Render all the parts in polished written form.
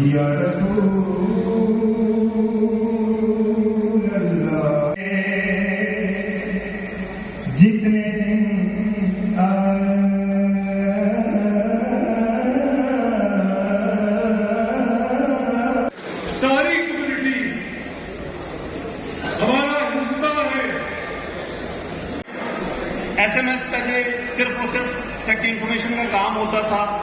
یا رسول اللہ جتنے ساری کمیونٹی ہمارا حصہ ہے. ایس ایم ایس پہلے صرف اور صرف سیکٹری انفارمیشن کا کام ہوتا تھا.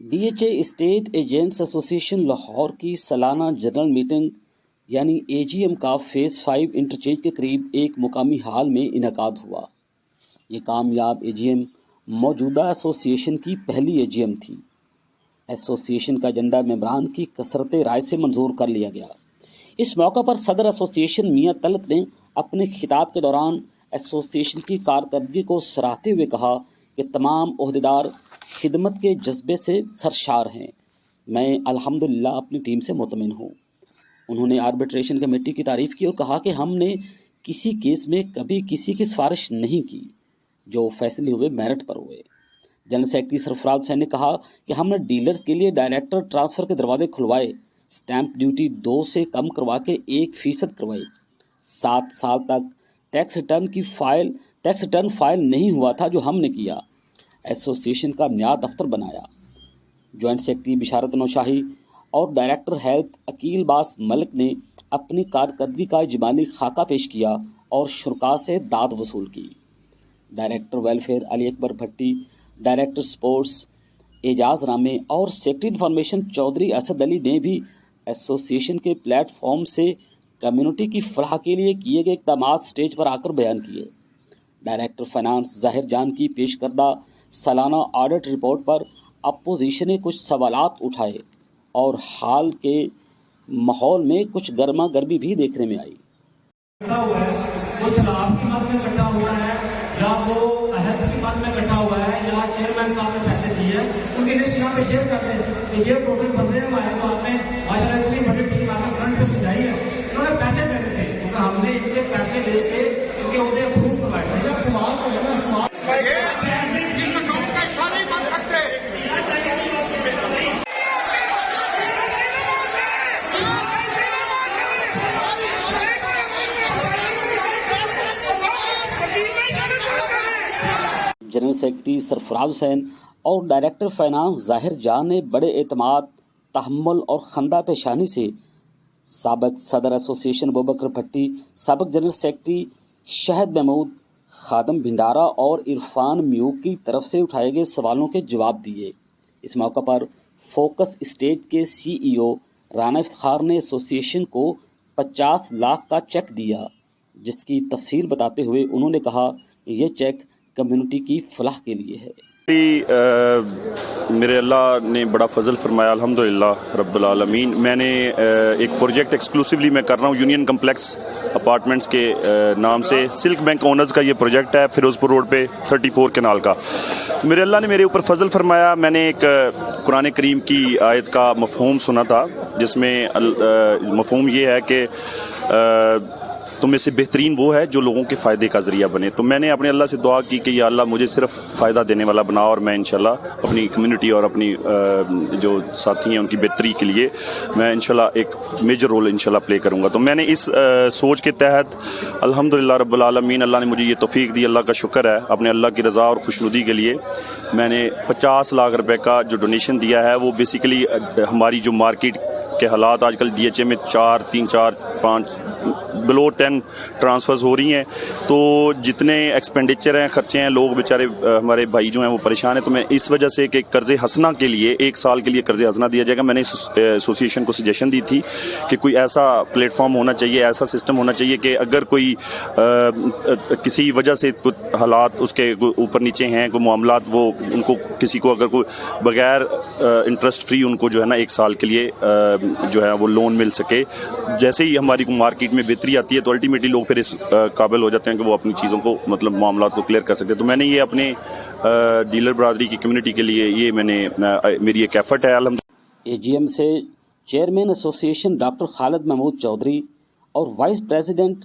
D H A estate agents association Lahore کی سالانہ جنرل میٹنگ یعنی اے جی ایم کا فیز 5 انٹرچینج کے قریب ایک مقامی ہال میں انعقاد ہوا. یہ کامیاب اے جی ایم موجودہ ایسوسی ایشن کی پہلی اے جی ایم تھی. ایسوسی ایشن کا ایجنڈا ممبران کی کثرت رائے سے منظور کر لیا گیا. اس موقع پر صدر ایسوسی ایشن میاں طلعت نے اپنے خطاب کے دوران ایسوسی ایشن کی کارکردگی کو سراہتے ہوئے کہا کہ تمام عہدیدار خدمت کے جذبے سے سرشار ہیں. میں الحمدللہ اپنی ٹیم سے مطمئن ہوں. انہوں نے آربیٹریشن کمیٹی کی تعریف کی اور کہا کہ ہم نے کسی کیس میں کبھی کسی کی سفارش نہیں کی. جو فیصلے ہوئے میرٹ پر ہوئے. جنرل سیکرٹری سرفراز حسین نے کہا کہ ہم نے ڈیلرز کے لیے ڈائریکٹر ٹرانسفر کے دروازے کھلوائے. سٹیمپ ڈیوٹی 2 سے کم کروا کے 1% کروائی. 7 سال تک ٹیکس ریٹرن فائل نہیں ہوا تھا جو ہم نے کیا. ایسوسی ایشن کا نیا دفتر بنایا. جوائنٹ سیکرٹری بشارت نوشاہی اور ڈائریکٹر ہیلتھ عقیل باس ملک نے اپنی کارکردگی کا اجمالی خاکہ پیش کیا اور شرکاء سے داد وصول کی. ڈائریکٹر ویلفیئر علی اکبر بھٹی، ڈائریکٹر سپورٹس اعجاز رامے اور سیکرٹری انفارمیشن چودھری اسد علی نے بھی ایسوسی ایشن کے پلیٹ فارم سے کمیونٹی کی فلاح کے لیے کیے گئے اقدامات سٹیج پر آ کر بیان کیے. ڈائریکٹر فائنانس ظاہر جان کی پیش کردہ سالانہ آڈٹ رپورٹ پر اپوزیشن نے کچھ سوالات اٹھائے اور حال کے ماحول میں کچھ گرما گرمی بھی دیکھنے میں آئی. وہ سلاب کی مد میں اکٹھا ہوا ہے یا وہ عہد کی مد میں اکٹھا ہوا ہے یا چیئرمین صاحب نے پیسے دیے ہیں ان کی لسٹ یہاں پہ شیئر کرتے ہیں کہ یہ ٹوٹل بندے ہمارے تو آپ نے ماشاء اللہ اتنی بڑی ٹیم آ کر فرنٹ پہ سجائی ہے. انہوں نے پیسے دینے تھے کیونکہ ہم نے ان سے پیسے لے کے ان کے عہدے اپروو کروائے. سوال تو ہے نا سوال جنرل سیکرٹری سرفراز حسین اور ڈائریکٹر فائنانس ظاہر جان نے بڑے اعتماد، تحمل اور خندہ پیشانی سے سابق صدر ایسوسی ایشن ابوبکر بھٹی، سابق جنرل سیکرٹری شہد محمود، خادم بھنڈارا اور عرفان میوک کی طرف سے اٹھائے گئے سوالوں کے جواب دیے. اس موقع پر فوکس اسٹیٹ کے سی ای او رانا افتخار نے ایسوسی ایشن کو 50 لاکھ کا چیک دیا، جس کی تفصیل بتاتے ہوئے انہوں نے کہا کہ یہ چیک کمیونٹی کی فلاح کے لیے ہے. میرے اللہ نے بڑا فضل فرمایا الحمدللہ رب العالمین. میں نے ایک پروجیکٹ ایکسکلوسیولی میں کر رہا ہوں یونین کمپلیکس اپارٹمنٹس کے نام سے. سلک بینک اونرز کا یہ پروجیکٹ ہے فیروز پور روڈ پہ 34 کینال کا. میرے اللہ نے میرے اوپر فضل فرمایا. میں نے ایک قرآن کریم کی آیت کا مفہوم سنا تھا جس میں مفہوم یہ ہے کہ تم میں سے بہترین وہ ہے جو لوگوں کے فائدے کا ذریعہ بنے. تو میں نے اپنے اللہ سے دعا کی کہ یا اللہ مجھے صرف فائدہ دینے والا بنا اور میں انشاءاللہ اپنی کمیونٹی اور اپنی جو ساتھی ہیں ان کی بہتری کے لیے میں انشاءاللہ ایک میجر رول انشاءاللہ پلے کروں گا. تو میں نے اس سوچ کے تحت الحمدللہ رب العالمین اللہ نے مجھے یہ توفیق دی. اللہ کا شکر ہے. اپنے اللہ کی رضا اور خوشنودی کے لیے میں نے 50 لاکھ روپے کا جو ڈونیشن دیا ہے وہ بیسیکلی ہماری جو مارکیٹ کے حالات آج کل ڈی ایچ اے میں 3 4 5 بلو 10 ٹرانسفرز ہو رہی ہیں تو جتنے ایکسپینڈیچر ہیں خرچے ہیں لوگ بیچارے ہمارے بھائی جو ہیں وہ پریشان ہیں. تو میں اس وجہ سے کہ قرض حسنہ کے لیے 1 سال کے لیے قرض حسنہ دیا جائے گا. میں نے ایسوسی ایشن کو سجیشن دی تھی کہ کوئی ایسا پلیٹ فارم ہونا چاہیے, ایسا سسٹم ہونا چاہیے کہ اگر کوئی کسی وجہ سے حالات اس کے اوپر نیچے ہیں, کوئی معاملات, وہ ان کو کسی کو اگر کوئی بغیر انٹرسٹ فری ان کو جو ہے نا 1 سال کے لیے جو ہے وہ لون مل سکے. جیسے ہی ہماری کو مارکیٹ میں بہتری آتی ہے تو الٹیمیٹلی لوگ پھر اس قابل ہو جاتے ہیں کہ وہ اپنی چیزوں کو مطلب معاملات کو کلیئر کر سکتے ہیں. تو میں نے یہ اپنے ڈیلر برادری کی کمیونٹی کے لیے یہ میں نے میری ایک ایفرٹ ہے. اے جی ایم سے چیئرمین ایسوسی ایشن ڈاکٹر خالد محمود چودھری اور وائس پریزیڈنٹ